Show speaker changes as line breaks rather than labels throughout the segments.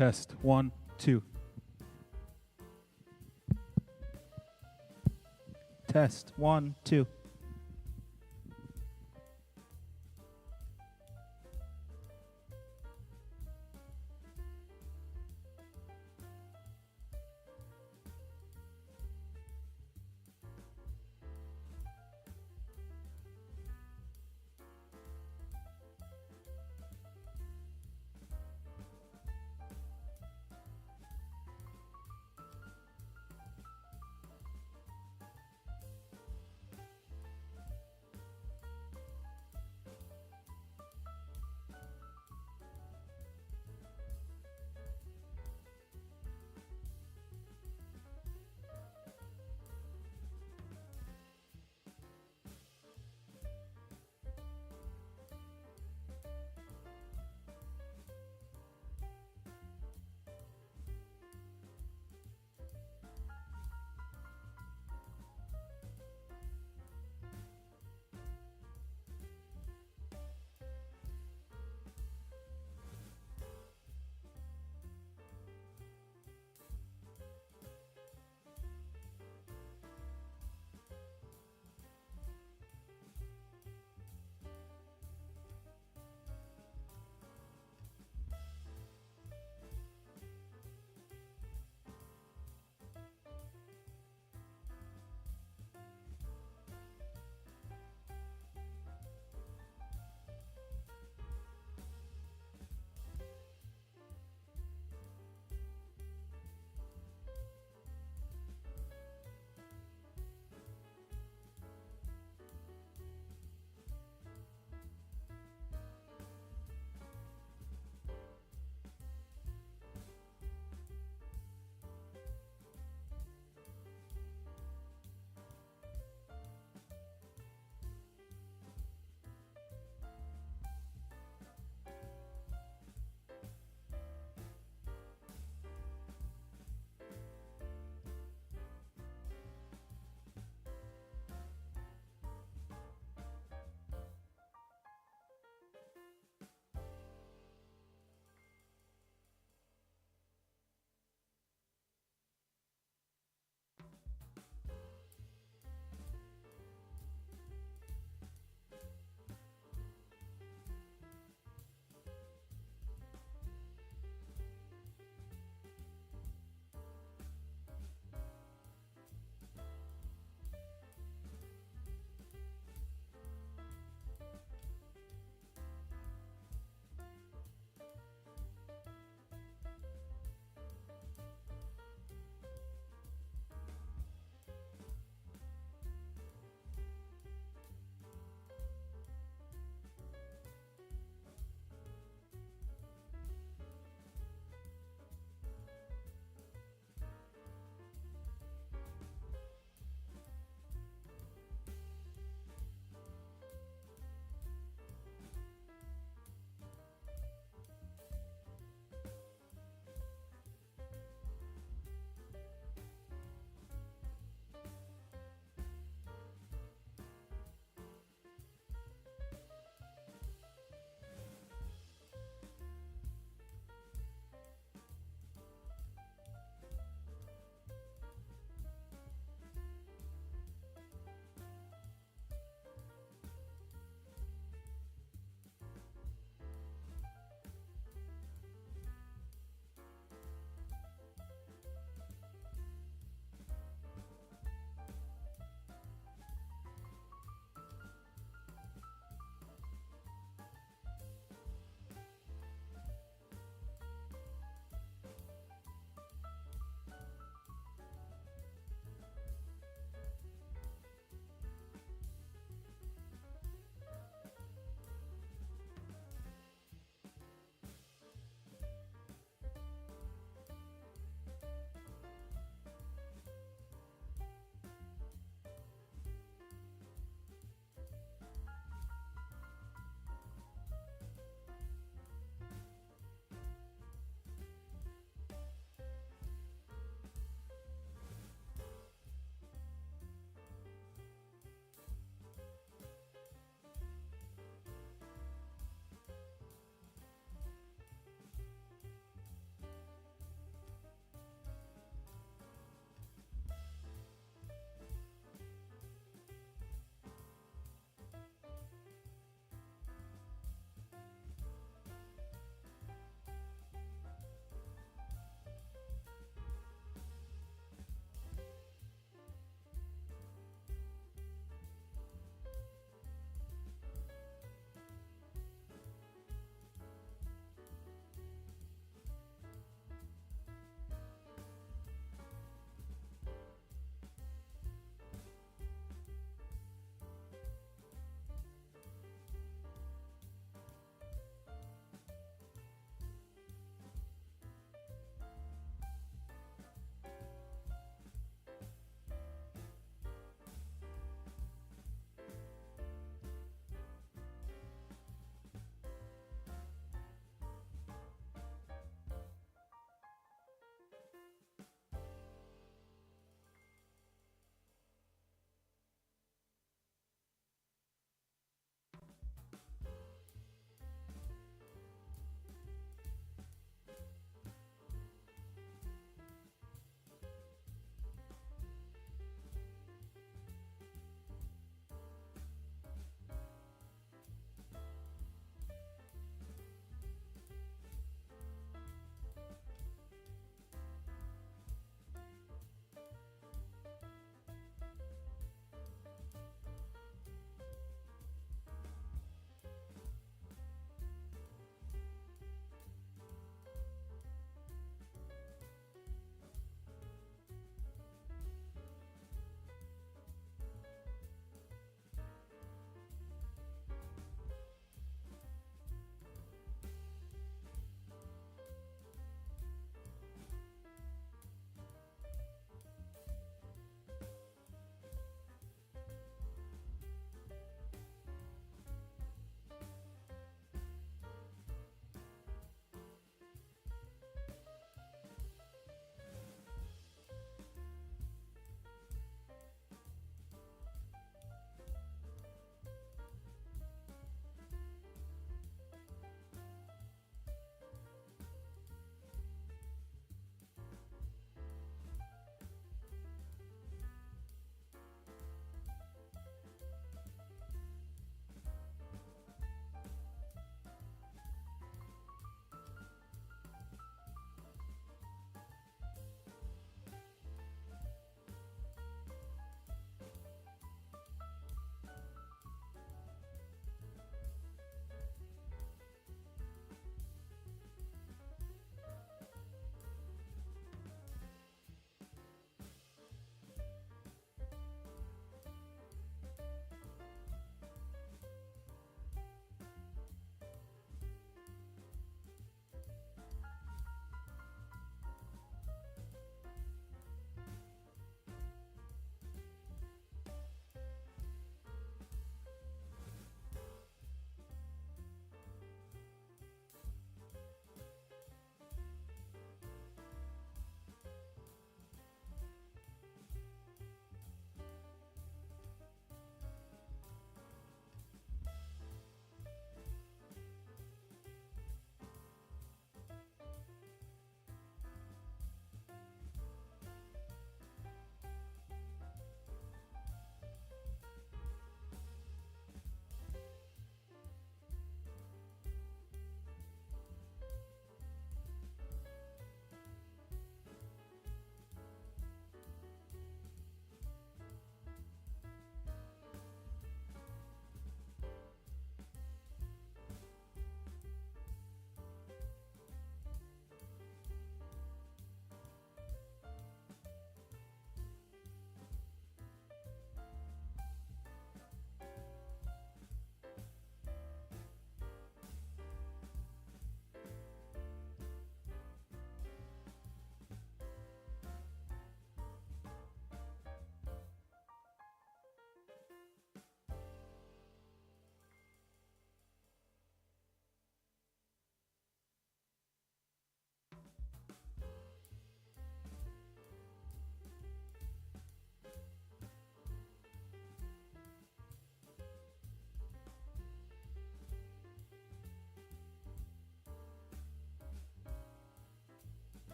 Test 1, 2. Test 1, 2.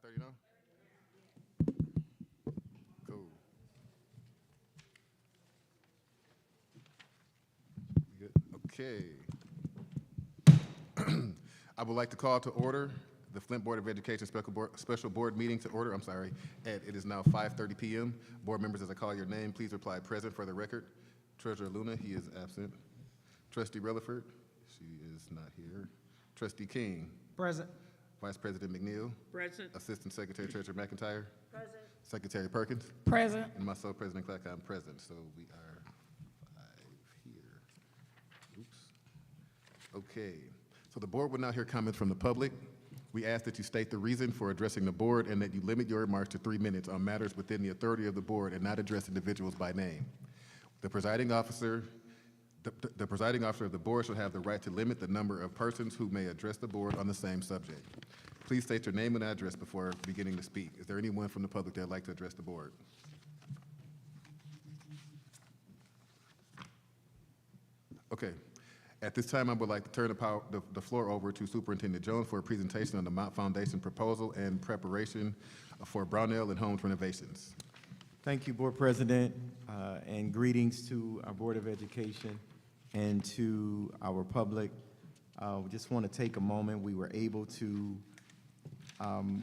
5:30 now? Cool. We good? Okay. I would like to call to order the Flint Board of Education special board meeting to order. I'm sorry. It is now 5:30 p.m. Board members, as I call your name, please reply present for the record. Treasurer Luna, he is absent. Trustee Rutherford, she is not here. Trustee King.
Present.
Vice President McNeil.
Present.
Assistant Secretary Treasurer McIntyre.
Present.
Secretary Perkins.
Present.
And myself, President Clark, I'm present. So we are 5 here. Oops. Okay. So the board will now hear comments from the public. We ask that you state the reason for addressing the board and that you limit your remarks to 3 minutes on matters within the authority of the board and not address individuals by name. The presiding officer of the board shall have the right to limit the number of persons who may address the board on the same subject. Please state your name and address before beginning to speak. Is there anyone from the public that would like to address the board? Okay. At this time, I would like to turn the floor over to Superintendent Jones for a presentation on the Mott Foundation proposal and preparation for Brownell and Holmes renovations.
Thank you, Board President, and greetings to our Board of Education and to our public. We just want to take a moment. We were able to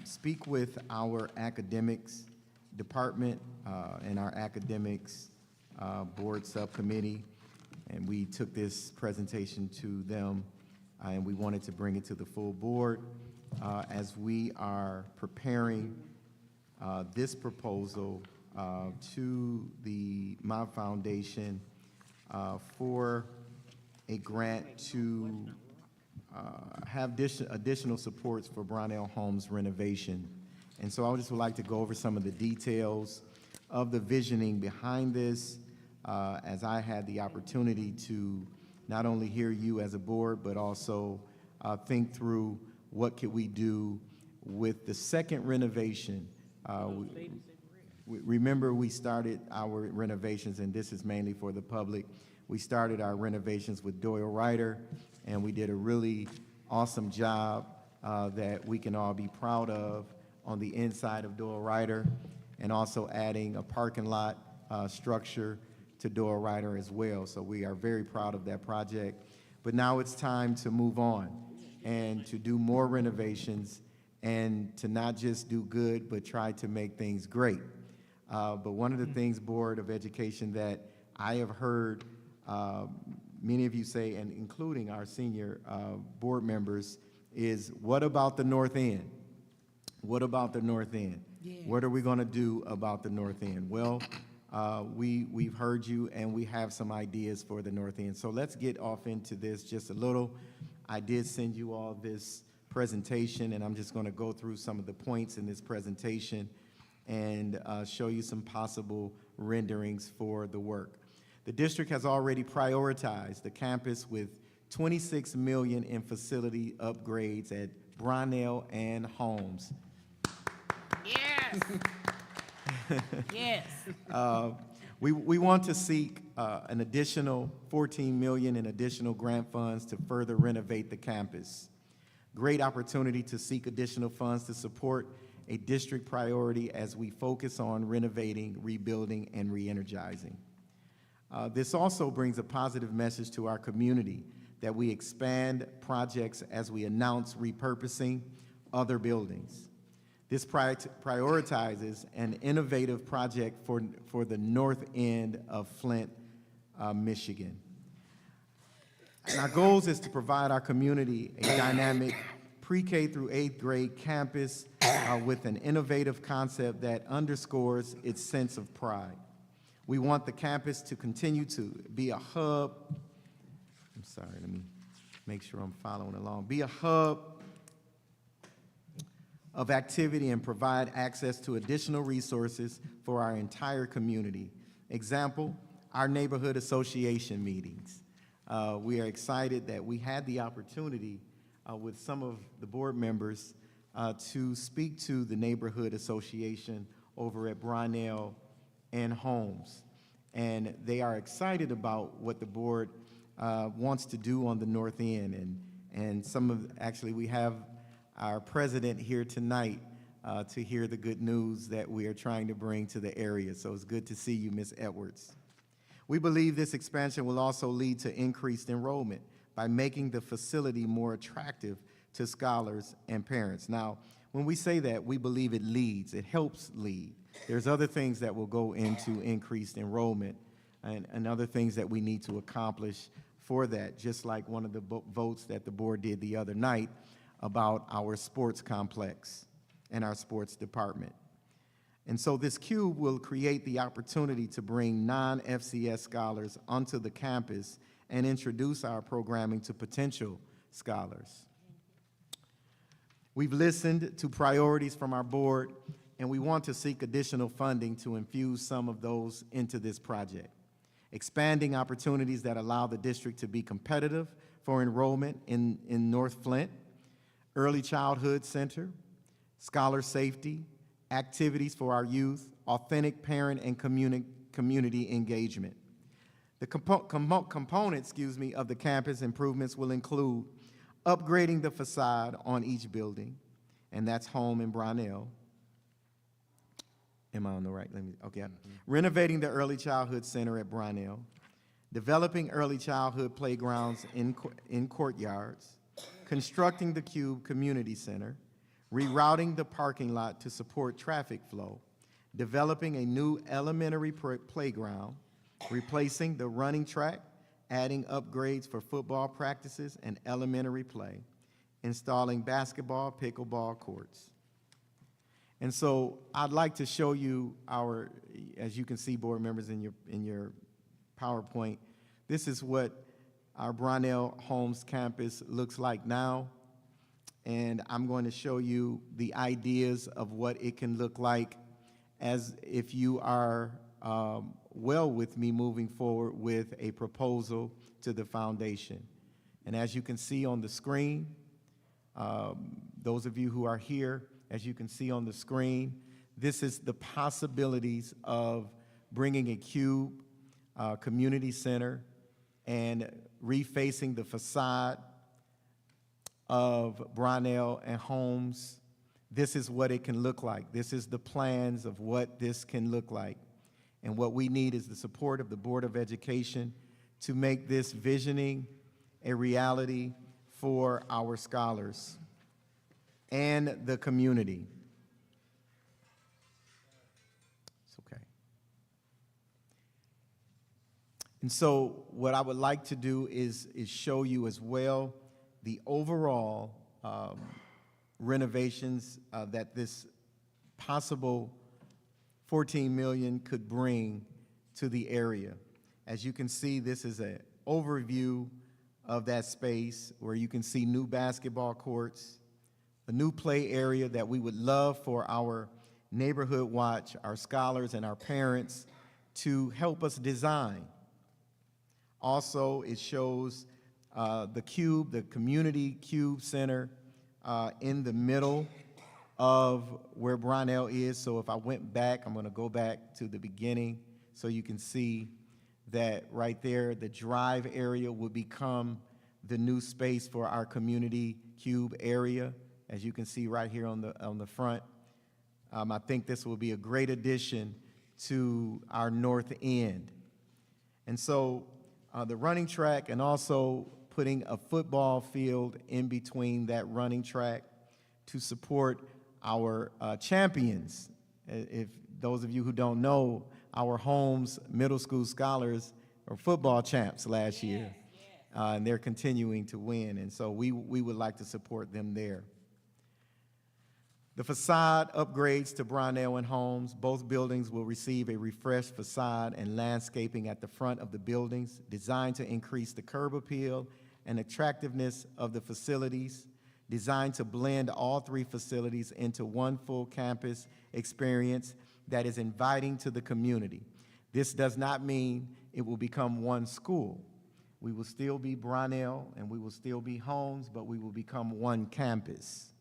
speak with our academics department and our academics board subcommittee, and we took this presentation to them, and we wanted to bring it to the full board as we are preparing this proposal to the Mott Foundation for a grant to have additional supports for Brownell Holmes renovation. And so I just would like to go over some of the details of the visioning behind this as I had the opportunity to not only hear you as a board, but also think through what could we do with the second renovation. Remember, we started our renovations, and this is mainly for the public. We started our renovations with Doyle Ryder, and we did a really awesome job that we can all be proud of on the inside of Doyle Ryder, and also adding a parking lot structure to Doyle Ryder as well. So we are very proud of that project. But now it's time to move on and to do more renovations and to not just do good, but try to make things great. But one of the things, Board of Education, that I have heard many of you say, and including our senior board members, is what about the North End? What about the North End? Yes. What are we going to do about the North End? Well, we've heard you, and we have some ideas for the North End. So let's get off into this just a little. I did send you all this presentation, and I'm just going to go through some of the points in this presentation and show you some possible renderings for the work. The district has already prioritized the campus with $26 million in facility upgrades at Brownell and Holmes.
Yes. Yes.
We want to seek an additional $14 million in additional grant funds to further renovate the campus. Great opportunity to seek additional funds to support a district priority as we focus on renovating, rebuilding, and re-energizing. This also brings a positive message to our community that we expand projects as we announce repurposing other buildings. This prioritizes an innovative project for the north end of Flint, Michigan. And our goals is to provide our community a dynamic pre-K through 8th grade campus with an innovative concept that underscores its sense of pride. We want the campus to continue to be a hub. I'm sorry, let me make sure I'm following along. Be a hub of activity and provide access to additional resources for our entire community. Example, our neighborhood association meetings. We are excited that we had the opportunity with some of the board members to speak to the neighborhood association over at Brownell and Holmes. And they are excited about what the board wants to do on the north end. And some of, actually we have our president here tonight to hear the good news that we are trying to bring to the area. So it's good to see you, Ms. Edwards. We believe this expansion will also lead to increased enrollment by making the facility more attractive to scholars and parents. Now, when we say that, we believe it leads, it helps lead. There's other things that will go into increased enrollment and other things that we need to accomplish for that, just like one of the votes that the board did the other night about our sports complex and our sports department. And so this cube will create the opportunity to bring non-FCS scholars onto the campus and introduce our programming to potential scholars. We've listened to priorities from our board, and we want to seek additional funding to infuse some of those into this project. Expanding opportunities that allow the district to be competitive for enrollment in North Flint, early childhood center, scholar safety, activities for our youth, authentic parent and community engagement. The components, of the campus improvements will include upgrading the facade on each building, and that's Home in Brownell. Am I on the right? Okay. Renovating the early childhood center at Brownell, developing early childhood playgrounds in courtyards, constructing the Cube Community Center, rerouting the parking lot to support traffic flow, developing a new elementary playground, replacing the running track, adding upgrades for football practices and elementary play, installing basketball, pickleball courts. And so I'd like to show you our, as you can see, board members, in your PowerPoint, this is what our Brownell Holmes campus looks like now. And I'm going to show you the ideas of what it can look like as if you are well with me moving forward with a proposal to the foundation. And as you can see on the screen, those of you who are here, as you can see on the screen, this is the possibilities of bringing a Cube community center and refacing the facade of Brownell and Holmes. This is what it can look like. This is the plans of what this can look like. And what we need is the support of the Board of Education to make this visioning a reality for our scholars and the community. It's okay. And so what I would like to do is show you as well the overall renovations that this possible $14 million could bring to the area. As you can see, this is an overview of that space where you can see new basketball courts, a new play area that we would love for our neighborhood watch, our scholars and our parents to help us design. Also, it shows the Cube, the Community Cube Center in the middle of where Brownell is. So if I went back, I'm going to go back to the beginning so you can see that right there, the drive area would become the new space for our Community Cube area, as you can see right here on the front. I think this will be a great addition to our north end. And so the running track, and also putting a football field in between that running track to support our champions. If those of you who don't know, our Holmes middle school scholars are football champs last year, and they're continuing to win, and so we would like to support them there. The facade upgrades to Brownell and Holmes. Both buildings will receive a refreshed facade and landscaping at the front of the buildings, designed to increase the curb appeal and attractiveness of the facilities, designed to blend all three facilities into one full campus experience that is inviting to the community. This does not mean it will become one school. We will still be Brownell and we will still be Holmes, but we will become one campus.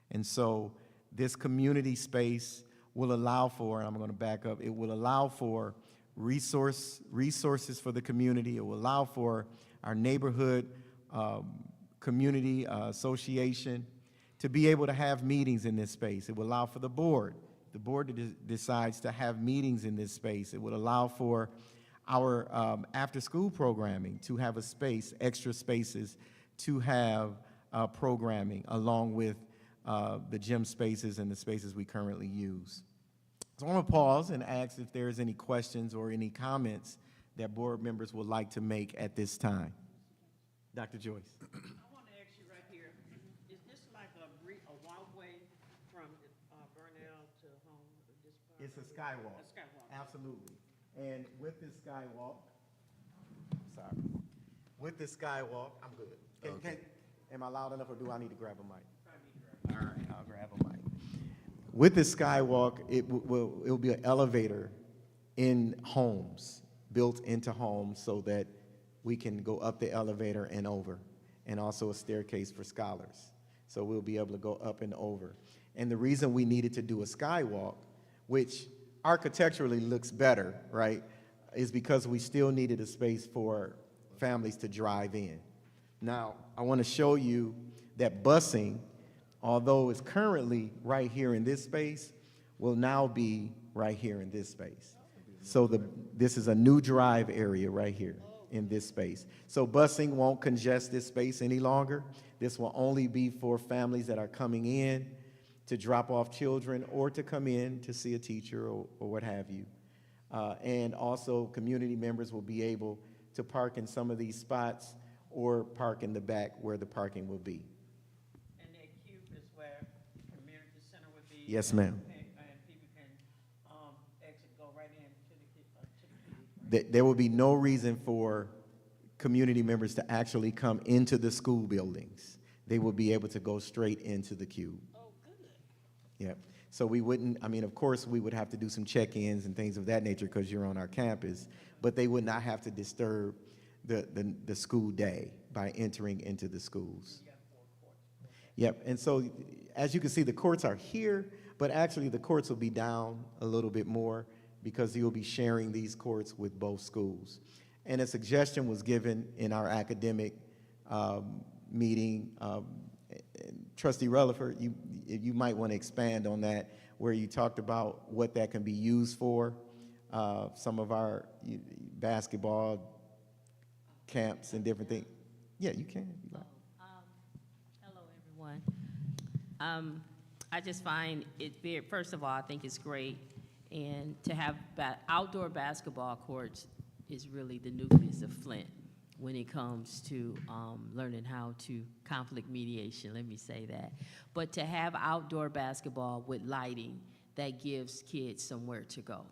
And so this community space will allow for, and I'm going to back up, it will allow for resources for the community. It will allow for our neighborhood community association to be able to have meetings in this space. It will allow for the board. The board decides to have meetings in this space. It would allow for our after-school programming to have a space, extra spaces to have programming along with the gym spaces and the spaces we currently use. So I want to pause and ask if there's any questions or any comments that board members would like to make at this time. Dr. Joyce.
I want to ask you right here, is this like a walkway from Brownell to Holmes?
It's a skywalk.
A skywalk.
Absolutely. And with this skywalk, sorry, with this skywalk, I'm good. Am I loud enough or do I need to grab a mic? All right, I'll grab a mic. With this skywalk, it will be an elevator in homes, built into homes so that we can go up the elevator and over, and also a staircase for scholars. So we'll be able to go up and over. And the reason we needed to do a skywalk, which architecturally looks better, right, is because we still needed a space for families to drive in. Now, I want to show you that busing, although it's currently right here in this space, will now be right here in this space. So this is a new drive area right here in this space. So busing won't congest this space any longer. This will only be for families that are coming in to drop off children or to come in to see a teacher or what have you. And also community members will be able to park in some of these spots or park in the back where the parking will be.
And that cube is where community center would be?
Yes, ma'am.
And people can exit, go right into the kids.
There will be no reason for community members to actually come into the school buildings. They will be able to go straight into the cube.
Oh, good.
Yep. So we wouldn't, I mean, of course, we would have to do some check-ins and things of that nature because you're on our campus, but they would not have to disturb the school day by entering into the schools. Yep. And so as you can see, the courts are here, but actually the courts will be down a little bit more because you'll be sharing these courts with both schools. And a suggestion was given in our academic meeting. Trustee Rutherford, you might want to expand on that, where you talked about what that can be used for. Some of our basketball camps and different things. Yeah, you can. If you like.
Hello, everyone. I just find it very, first of all, I think it's great. And to have outdoor basketball courts is really the nucleus of Flint when it comes to learning how to conflict mediation, let me say that. But to have outdoor basketball with lighting, that gives kids somewhere to go.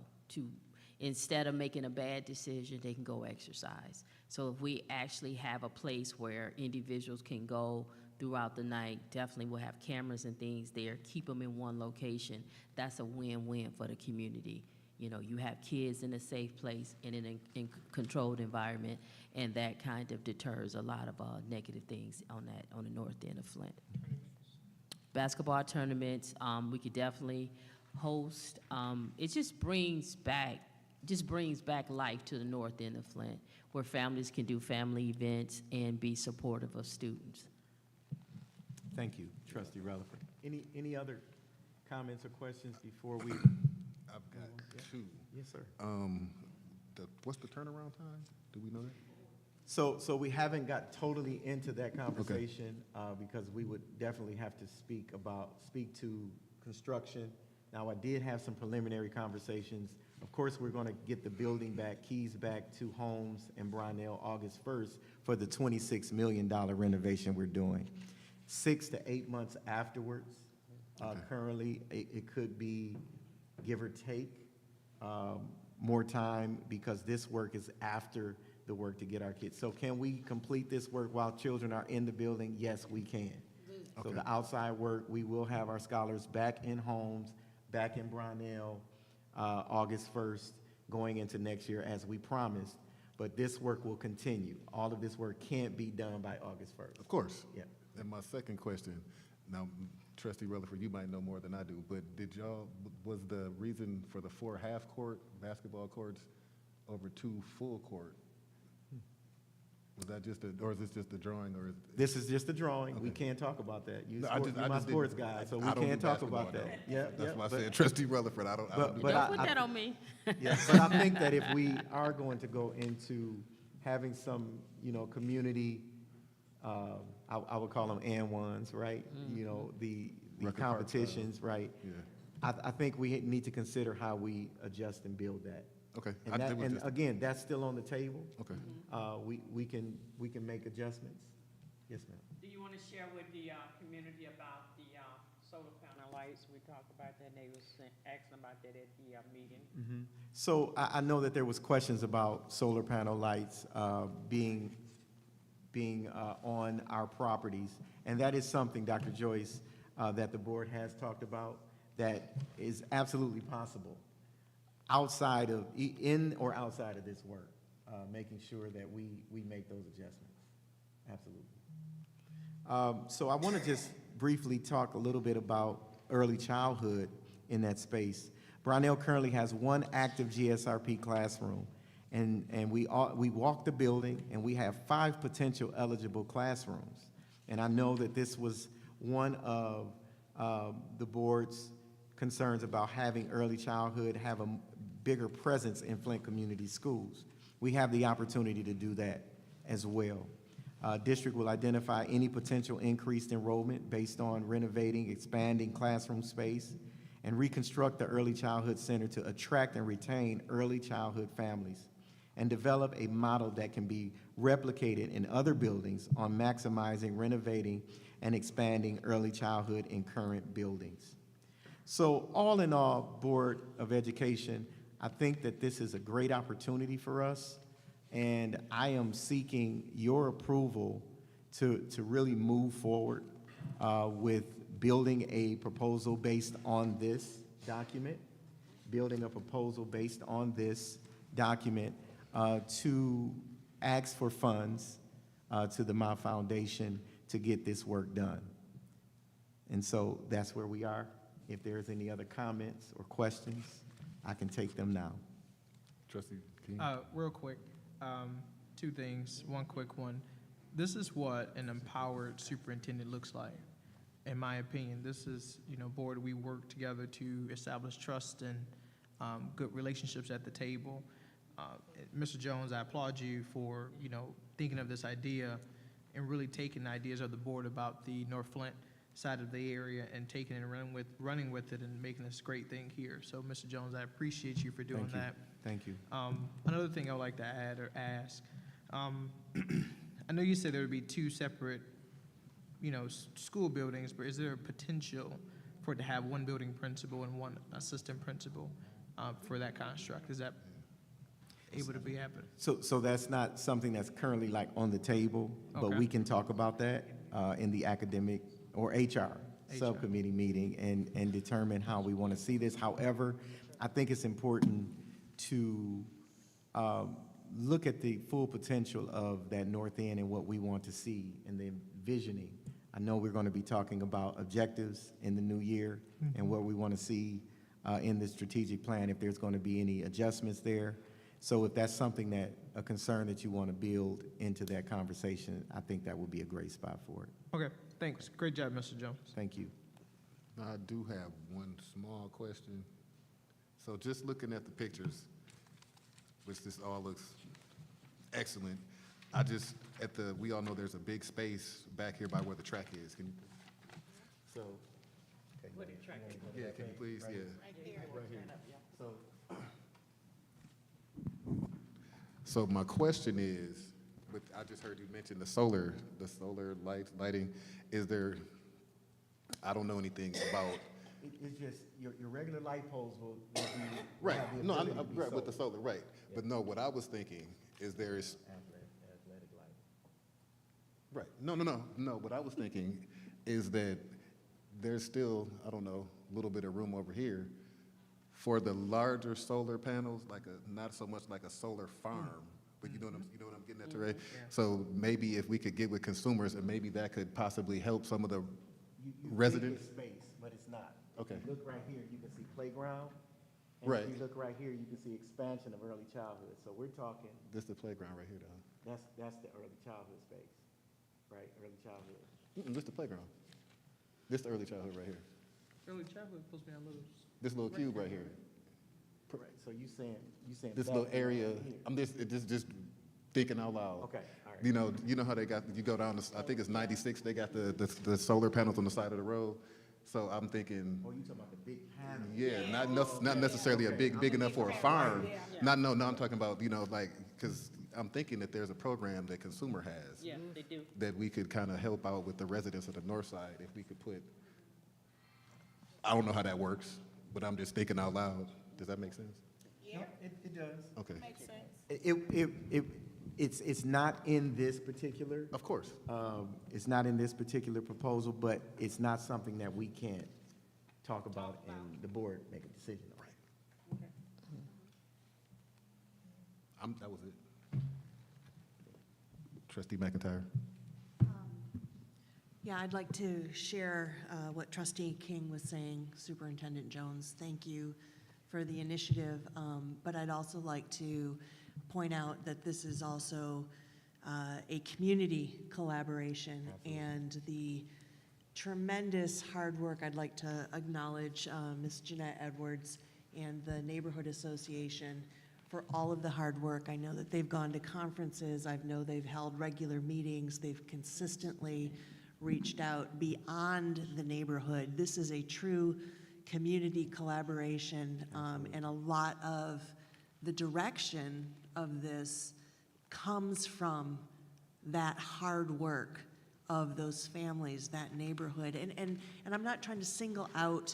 Instead of making a bad decision, they can go exercise. So if we actually have a place where individuals can go throughout the night, definitely we'll have cameras and things there, keep them in one location. That's a win-win for the community. You know, you have kids in a safe place and in a controlled environment, and that kind of deters a lot of negative things on the north end of Flint. Basketball tournaments, we could definitely host. It just brings back life to the north end of Flint, where families can do family events and be supportive of students.
Thank you, Trustee Rutherford. Any other comments or questions before we?
I've got two.
Yes, sir.
What's the turnaround time? Do we know that?
So we haven't got totally into that conversation because we would definitely have to speak to construction. Now, I did have some preliminary conversations. Of course, we're going to get the building back, keys back to Holmes and Brownell August 1st for the $26 million renovation we're doing. 6 to 8 months afterwards, currently, it could be, give or take, more time because this work is after the work to get our kids. So can we complete this work while children are in the building? Yes, we can. So the outside work, we will have our scholars back in Holmes, back in Brownell, August 1st, going into next year as we promised. But this work will continue. All of this work can't be done by August 1st.
Of course.
Yeah.
And my second question, now, Trustee Rutherford, you might know more than I do, but was the reason for the 4 half-court basketball courts over 2 full-court Was that just or is this just a drawing, or is?
This is just a drawing. We
Okay.
can't talk about that. You're
No, I just
my
didn't-
sports guy, so we
I don't
can't
do
talk
basketball,
about that.
no.
Yeah,
That's
yeah,
why I
but-
said Trustee Rutherford, I don't
But
do
I-
Don't put that on me.
Yeah, but I think that if we are going to go into having some, community, I would call them and ones, right? The
Record Park
competitions, right?
Yeah,
I think we need to consider how we adjust and build that.
okay.
And that,
it was
and
just-
again, that's still on the table.
Okay.
We can make adjustments. Yes, ma'am.
Do you want to share with the community about the solar panel lights? We talked about that, and they was asking about that at the meeting.
So I know that there was questions about solar panel lights being on our properties, and that is something, Dr. Joyce, that the board has talked about that is absolutely possible outside of, in or outside of this work, making sure that we make those adjustments. Absolutely. So I want to just briefly talk a little bit about early childhood in that space. Brownell currently has one active GSRP classroom, and we walk the building, and we have 5 potential eligible classrooms. And I know that this was one of the board's concerns about having early childhood have a bigger presence in Flint Community Schools. We have the opportunity to do that as well. District will identify any potential increased enrollment based on renovating, expanding classroom space, and reconstruct the Early Childhood Center to attract and retain early childhood families, and develop a model that can be replicated in other buildings on maximizing, renovating, and expanding early childhood in current buildings. So all in all, Board of Education, I think that this is a great opportunity for us, and I am seeking your approval to really move forward with building a proposal based on this document, to ask for funds to the Mott Foundation to get this work done. And so that's where we are. If there's any other comments or questions, I can take them now.
Trustee King?
Real quick, 2 things. One quick one. This is what an empowered superintendent looks like. In my opinion, this is, board, we work together to establish trust and good relationships at the table. Mr. Jones, I applaud you for, thinking of this idea and really taking ideas of the board about the North Flint side of the area and taking it and running with it and making this great thing here. So, Mr. Jones, I appreciate you for doing that.
Thank you.
Another thing I would like to add or ask, I know you said there would be 2 separate, school buildings, but is there a potential for it to have 1 building principal and 1 assistant principal for that construct? Is that able to be happening?
So that's not something that's currently like on the table, but
Okay.
we can talk about that in the academic or HR subcommittee meeting and determine how we want to see this. However, I think it's important to look at the full potential of that north end and what we want to see and the envisioning. I know we're going to be talking about objectives in the new year and what we want to see in the strategic plan, if there's going to be any adjustments there. So if that's something that, a concern that you want to build into that conversation, I think that would be a great spot for it.
Okay, thanks. Great job, Mr. Jones.
Thank you.
Now, I do have one small question. So just looking at the pictures, which this all looks excellent, we all know there's a big space back here by where the track is. Can you? So.
What the track is.
Yeah, can you please, yeah.
Right here.
Right here. So,
So my question is, I just heard you mention the solar lighting. Is there, I don't know anything about.
it's just, your regular light poles will be.
Right,
have the
no,
ability to be
right, with the
solar.
solar, right. But no, what I was thinking is there's,
Athletic light.
right, no, what I was thinking is that there's still, I don't know, a little bit of room over here for the larger solar panels, not so much like a solar farm, but you know what I'm getting at, Teray? So maybe if we could get with consumers, and maybe that could possibly help some of the
You
residents.
think it's space, but it's not.
Okay.
If you look right here, you can see playground, And
Right.
if you look right here, you can see expansion of early childhood. So we're talking,
This is the playground right here, though.
that's the early childhood space, right? Early childhood.
This is the playground. This is the early childhood right here.
Early childhood is supposed to be a little.
This little cube right here.
Right, so you saying
This
back
little area,
here.
I'm just thinking out loud.
Okay, all right.
You know how they got, you go down, I think it's 96, they got the solar panels on the side of the road. So I'm thinking,
Oh, you talking about the big panel?
yeah, not necessarily a big enough for a farm. No, I'm talking about, like, because I'm thinking that there's a program that Consumer has
Yeah, they do.
that we could kind of help out with the residents of the north side if we could put, I don't know how that works, but I'm just thinking out loud. Does that make sense?
No, it does.
Okay,
It's not in this particular,
of course.
it's not in this particular proposal, but it's not something that we can't talk about and the board make a decision on.
That was it. Trustee McIntyre.
Yeah, I'd like to share what Trustee King was saying, Superintendent Jones. Thank you for the initiative, but I'd also like to point out that this is also a community collaboration, and the tremendous hard work. I'd like to acknowledge Ms. Jeanette Edwards and the Neighborhood Association for all of the hard work. I know that they've gone to conferences. I know they've held regular meetings. They've consistently reached out beyond the neighborhood. This is a true community collaboration, and a lot of the direction of this comes from that hard work of those families, that neighborhood. And I'm not trying to single out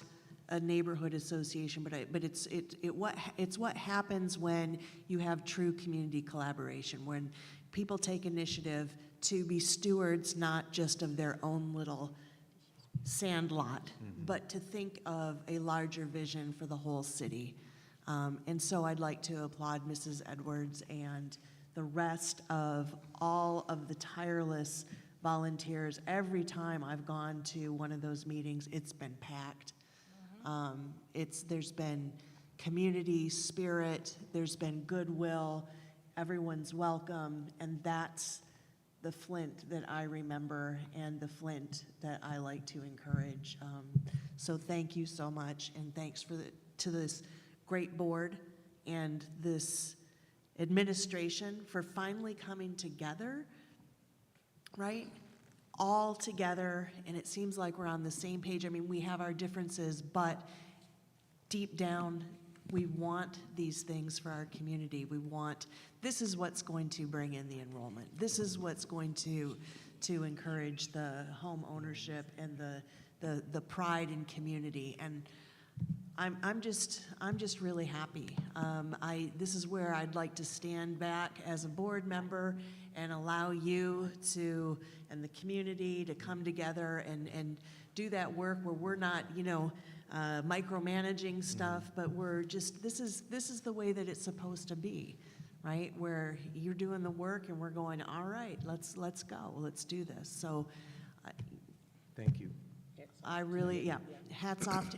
a neighborhood association, but it's what happens when you have true community collaboration, when people take initiative to be stewards not just of their own little sandlot, but to think of a larger vision for the whole city. And so I'd like to applaud Mrs. Edwards and the rest of all of the tireless volunteers. Every time I've gone to one of those meetings, it's been packed. There's been community spirit, there's been goodwill, everyone's welcome, and that's the Flint that I remember and the Flint that I like to encourage. So thank you so much, and thanks to this great board and this administration for finally coming together, right? All together, and it seems like we're on the same page. I mean, we have our differences, but deep down, we want these things for our community. This is what's going to bring in the enrollment. This is what's going to encourage the home ownership and the pride in community. And I'm just really happy. This is where I'd like to stand back as a board member and allow you and the community to come together and do that work where we're not, micromanaging stuff, but we're just, this is the way that it's supposed to be, right? Where you're doing the work and we're going, all right, let's go, let's do this. So
Thank you.
I really, hats off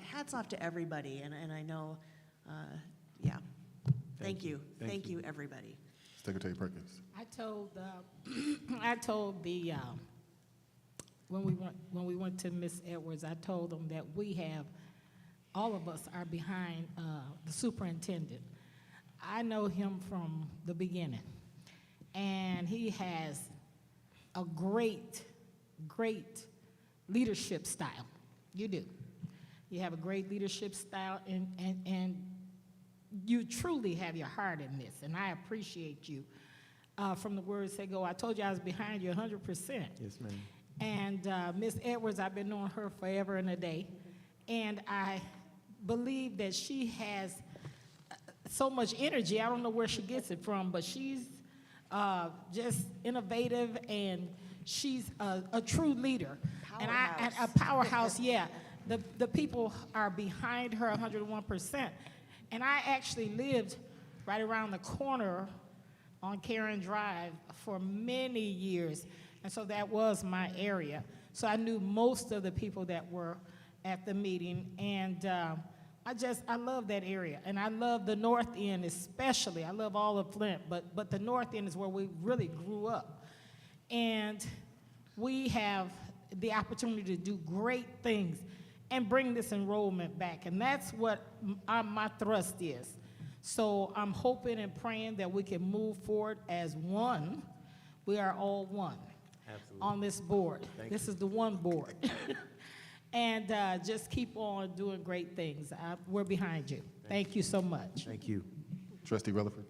to everybody, and I know, thank you, everybody.
Secretary Perkins.
I told when we went to Miss Edwards, I told them that all of us are behind the superintendent. I know him from the beginning, and he has a great leadership style. You do. You have a great leadership style, and you truly have your heart in this, and I appreciate you. From the words that go, I told you I was behind you 100%.
Yes, ma'am.
And Miss Edwards, I've been knowing her forever and a day, and I believe that she has so much energy. I don't know where she gets it from, but she's just innovative, and she's a true leader. And a powerhouse, yeah. The people are behind her 101%. And I actually lived right around the corner on Karen Drive for many years. And so that was my area. So I knew most of the people that were at the meeting. And I love that area, and I love the north end especially. I love all of Flint, but the north end is where we really grew up. And we have the opportunity to do great things and bring this enrollment back, and that's what my thrust is. So I'm hoping and praying that we can move forward as one. We are all one on this board. This is the one board. And just keep on doing great things. We're behind you. Thank you so much.
Thank you.
Trustee Rutherford?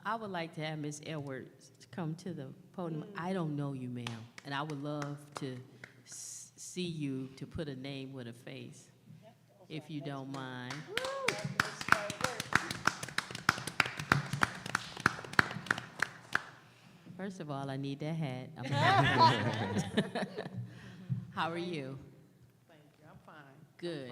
I would like to have Ms. Edwards come to the podium. I don't know you, ma'am, and I would love to see you to put a name with a face, if you don't mind. First of all, I need that hat. How are you?
Thank you, I'm fine.
Good.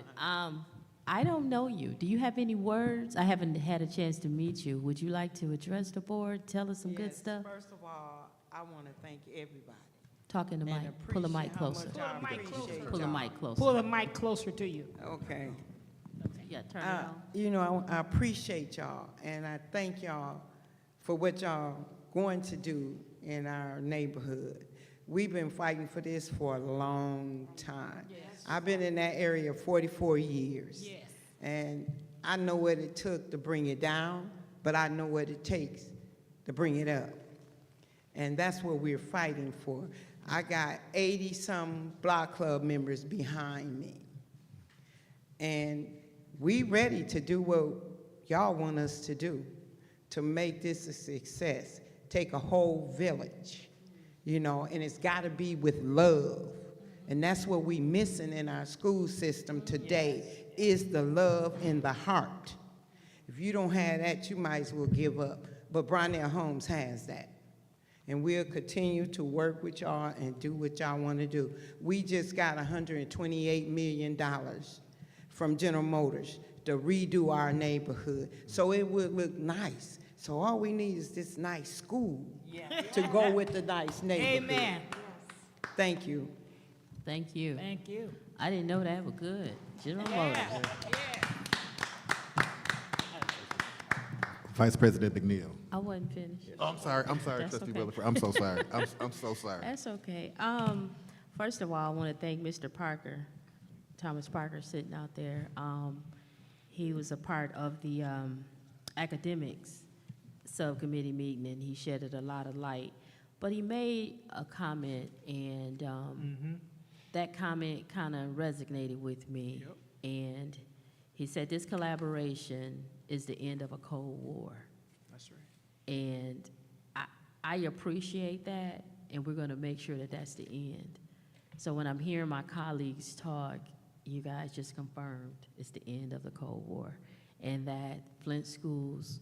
I don't know you. Do you have any words? I haven't had a chance to meet you. Would you like to address the board, tell us some good
Yes,
stuff?
First of all, I want to thank everybody.
Talk in the
and
mic. Pull the mic
appreciate how
closer.
much I appreciate
Pull the
y'all.
mic closer.
Pull the mic closer to you.
Okay.
Yeah, turn it on.
You know, I appreciate y'all, and I thank y'all for what y'all going to do in our neighborhood. We've been fighting for this for a long time.
Yes.
I've been in that area 44 years.
Yes.
And I know what it took to bring it down, but I know what it takes to bring it up. And that's what we're fighting for. I got 80-some block club members behind me. And we ready to do what y'all want us to do to make this a success. Take a whole village, you know, and it's got to be with love. And that's what we missing in our school system today, is the love in the heart. If you don't have that, you might as well give up. But Brownell Holmes has that. And we'll continue to work with y'all and do what y'all want to do. We just got $128 million from General Motors to redo our neighborhood, so it would look nice. So all we need is this nice school to go with the nice neighborhood.
Amen.
Thank you.
Thank you.
Thank you.
I didn't know that was good. General
Yeah.
Motors.
Vice President McNeil?
I wasn't finished.
Oh, I'm sorry,
That's
Trustee
okay.
Rutherford. I'm so sorry. I'm so sorry.
That's okay. First of all, I want to thank Mr. Parker, Thomas Parker, sitting out there. He was a part of the academics subcommittee meeting, and he shedded a lot of light. But he made a comment, and that comment kind of resonated with me.
Yep.
And he said this collaboration is the end of a Cold War.
That's right.
And I appreciate that, and we're going to make sure that that's the end. So when I'm hearing my colleagues talk, you guys just confirmed it's the end of the Cold War, and that Flint Schools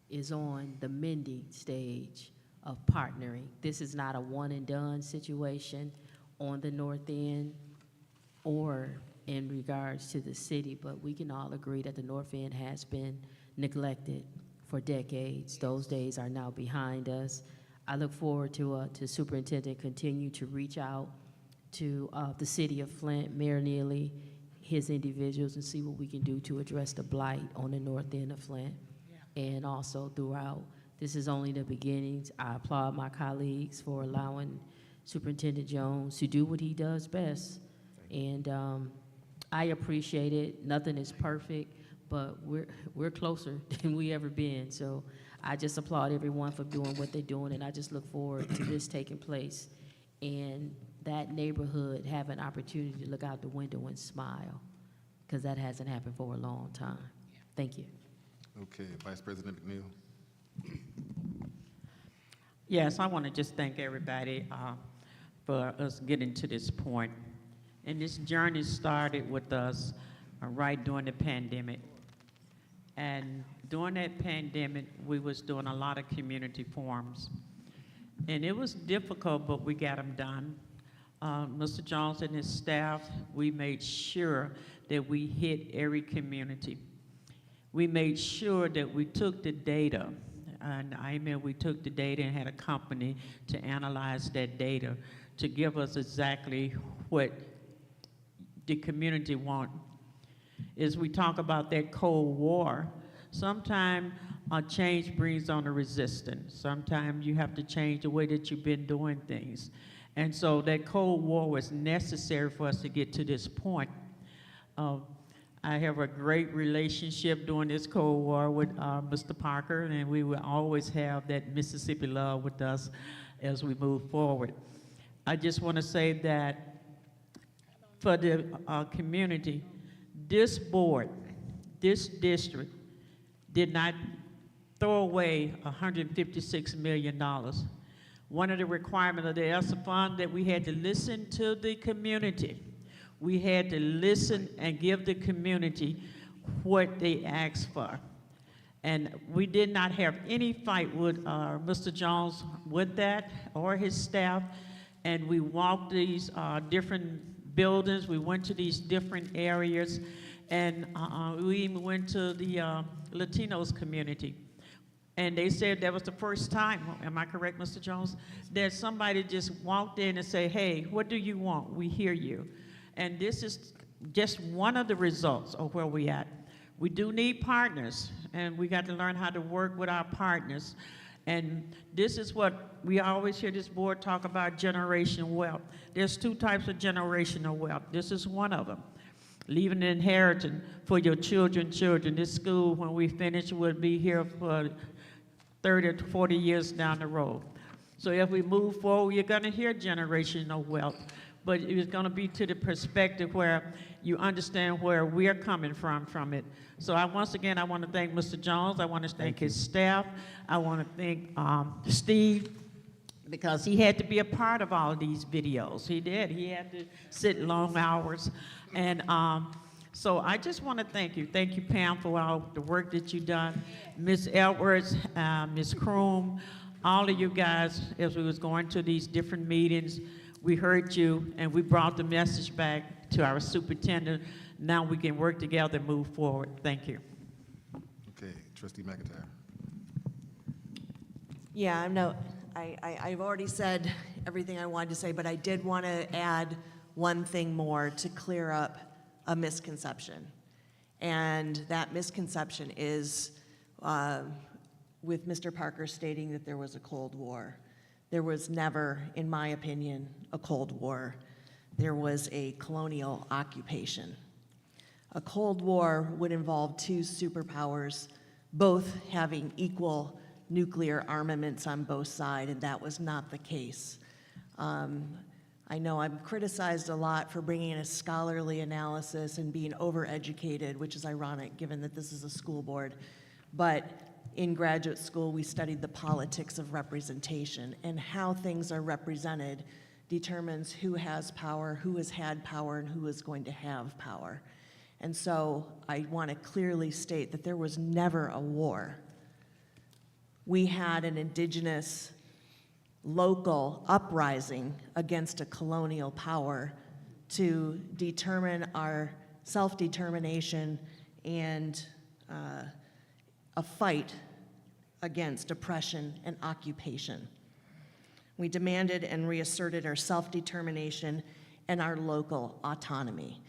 is on the mending stage of partnering. This is not a one-and-done situation on the north end or in regards to the city, but we can all agree that the north end has been neglected for decades. Those days are now behind us. I look forward to Superintendent continue to reach out to the city of Flint, Mayor Neely, his individuals, and see what we can do to address the blight on the north end of Flint. And also throughout. This is only the beginnings. I applaud my colleagues for allowing Superintendent Jones to do what he does best. And I appreciate it. Nothing is perfect, but we're closer than we ever been. So I just applaud everyone for doing what they're doing, and I just look forward to this taking place and that neighborhood have an opportunity to look out the window and smile, because that hasn't happened for a long time. Thank you.
Okay, Vice President McNeil?
Yes, I want to just thank everybody for us getting to this point. And this journey started with us right during the pandemic. And during that pandemic, we was doing a lot of community forums. And it was difficult, but we got them done. Mr. Jones and his staff, we made sure that we hit every community. We made sure that we took the data, and we took the data and had a company to analyze that data to give us exactly what the community want. is we talk about that Cold War. Sometimes a change brings on a resistance. Sometimes you have to change the way that you've been doing things. And so that Cold War was necessary for us to get to this point. I have a great relationship during this Cold War with Mr. Parker, and we will always have that Mississippi love with us as we move forward. I just want to say that for the community, this board, this district did not throw away $156 million. One of the requirements of the ESSA fund that we had to listen to the community. We had to listen and give the community what they asked for. And we did not have any fight with Mr. Jones with that or his staff. And we walked these different buildings. We went to these different areas. And we even went to the Latinos community. And they said that was the first time, am I correct, Mr. Jones, that somebody just walked in and said, hey, what do you want? We hear you. And this is just one of the results of where we're at. We do need partners, and we got to learn how to work with our partners. And this is what we always hear this board talk about, generational wealth. There's two types of generational wealth. This is one of them. Leaving an inheritance for your children's children. This school, when we finish, will be here for 30 to 40 years down the road. So if we move forward, you're gonna hear generational wealth, but it's gonna be to the perspective where you understand where we're coming from it. So once again, I wanna thank Mr. Jones, I wanna thank his staff, I wanna thank Steve, because he had to be a part of all of these videos. He did, he had to sit long hours. And so I just want to thank you. Thank you, Pam, for all the work that you've done. Ms. Edwards, Ms. Kroom, all of you guys, as we was going to these different meetings, we heard you and we brought the message back to our superintendent. Now we can work together and move forward. Thank you.
Okay, Trustee McIntyre.
Yeah, I've already said everything I wanted to say, but I did want to add one thing more to clear up a misconception. And that misconception is with Mr. Parker stating that there was a Cold War. There was never, in my opinion, a Cold War. There was a colonial occupation. A Cold War would involve two superpowers, both having equal nuclear armaments on both sides, and that was not the case. I know I'm criticized a lot for bringing in a scholarly analysis and being overeducated, which is ironic given that this is a school board. But in graduate school, we studied the politics of representation, and how things are represented determines who has power, who has had power, and who is going to have power. And so I want to clearly state that there was never a war. We had an indigenous local uprising against a colonial power to determine our self-determination and a fight against oppression and occupation. We demanded and reasserted our self-determination and our local autonomy.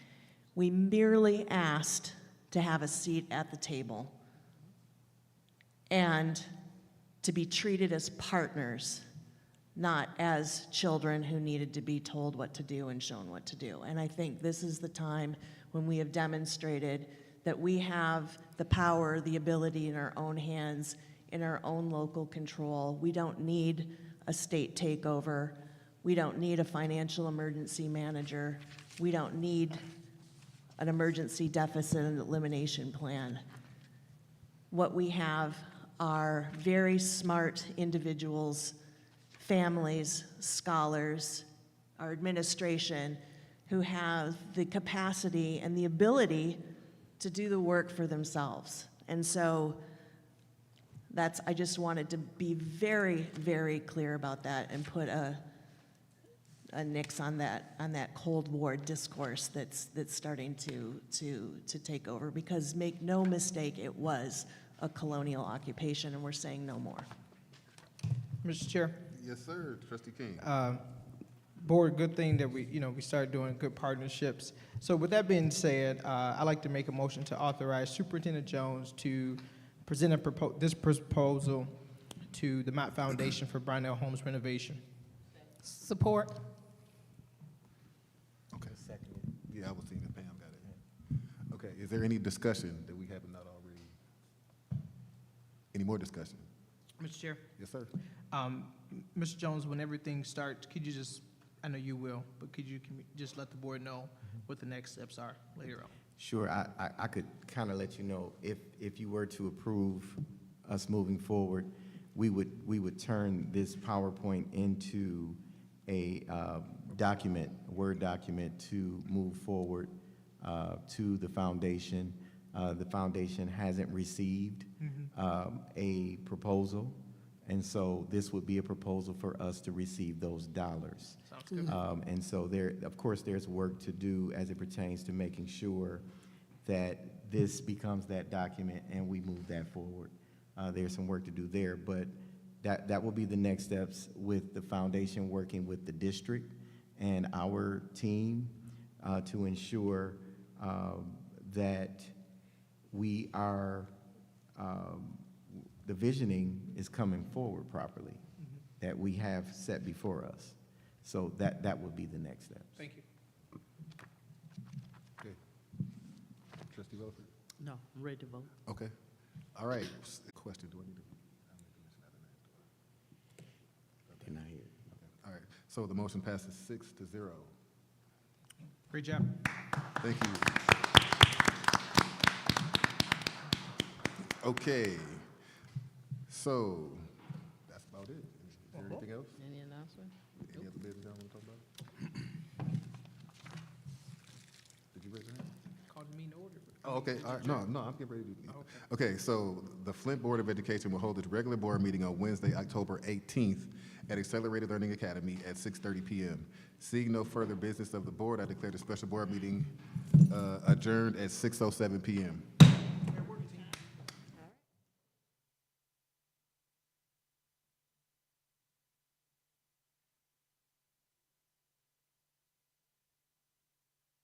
We merely asked to have a seat at the table and to be treated as partners, not as children who needed to be told what to do and shown what to do. And I think this is the time when we have demonstrated that we have the power, the ability in our own hands, in our own local control. We don't need a state takeover. We don't need a financial emergency manager. We don't need an emergency deficit and elimination plan. What we have are very smart individuals, families, scholars, our administration, who have the capacity and the ability to do the work for themselves. And so I just wanted to be very, very clear about that and put a nix on that Cold War discourse that's starting to take over, because make no mistake, it was a colonial occupation, and we're saying no more.
Mr. Chair,
Yes, sir. Trustee King.
Board, good thing that we started doing good partnerships. So with that being said, I'd like to make a motion to authorize Superintendent Jones to present this proposal to the Mott Foundation for Brownell Holmes renovation.
Support.
Okay. Yeah, I was thinking Pam got it. Okay, is there any discussion that we have not already? Any more discussion?
Mr. Chair.
Yes, sir.
Mr. Jones, when everything starts, could you just, I know you will, but could you just let the board know what the next steps are later on?
Sure, I could kind of let you know, if you were to approve us moving forward, we would turn this PowerPoint into a document, a Word document to move forward to the foundation. The foundation hasn't received a proposal, and so this would be a proposal for us to receive those dollars.
Sounds good.
And so of course, there's work to do as it pertains to making sure that this becomes that document and we move that forward. There's some work to do there, but that will be the next steps with the foundation working with the district and our team to ensure that we are, the visioning is coming forward properly, that we have set before us. So that would be the next steps.
Thank you.
Okay. Trustee Rutherford?
No, I'm ready to vote.
Okay. All right. Question, do I need to?
They're not here.
All right, so the motion passes 6-0.
Great job.
Thank you. Okay, so that's about it. Is there anything else?
Any announcement?
Any other business y'all want to talk about? Did you raise your hand?
Called me in order.
Oh, okay, all right, no, I'm getting ready to do. Okay, so the Flint Board of Education will hold its regular board meeting on Wednesday, October 18th at Accelerated Learning Academy at 6:30 p.m. Seeing no further business of the board, I declare the special board meeting adjourned at 6:07 p.m.